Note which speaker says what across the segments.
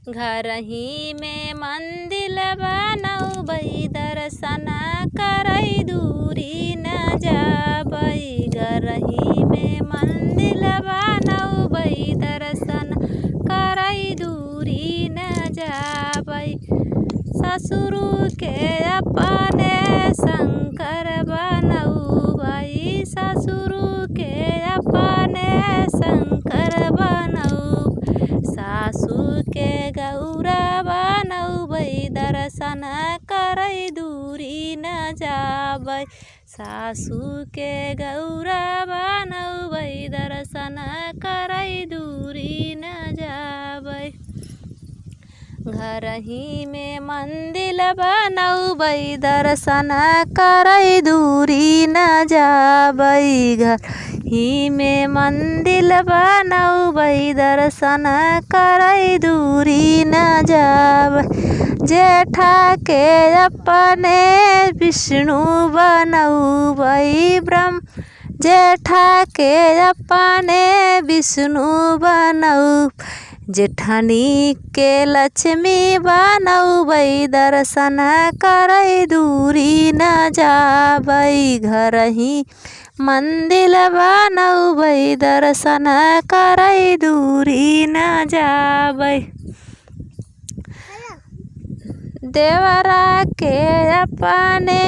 Speaker 1: घरही में मंदिर बनौबै दर्शन करै दूरी न जाबै। घरही में मंदिर बनौबै दर्शन करै दूरी न जाबै। ससुर के अपने शंकर बनौबै, ससुर के अपने शंकर बनौबै। सासु के गौरा बनौबै दर्शन करै दूरी न जाबै। सासु के गौरा बनौबै दर्शन करै दूरी न जाबै। घरही में मंदिर बनौबै दर्शन करै दूरी न जाबै। घरही में मंदिर बनौबै दर्शन करै दूरी न जाबै। जेठा के अपने विष्णु बनौबै जेठा के अपने विष्णु बनौबै। जेठानी के लक्ष्मी बनौबै दर्शन करै दूरी न जाबै। घरही मंदिर बनौबै दर्शन करै दूरी न जाबै। देवरा के अपने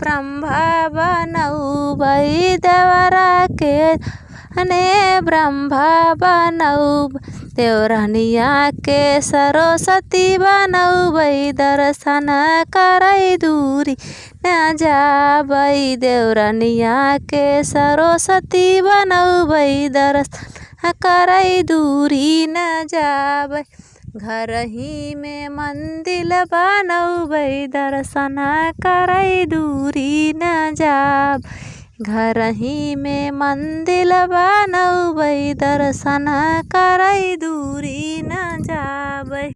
Speaker 1: ब्रह्मा बनौबै, देवरा के अपने ब्रह्मा बनौबै। देवरानिया के सरस्वती बनौबै दर्शन करै दूरी न जाबै। देवरानिया के सरस्वती बनौबै दर्शन करै दूरी न जाबै। घरही में मंदिर बनौबै दर्शन करै दूरी न जाबै। घरही में मंदिर बनौबै दर्शन करै दूरी न जाबै।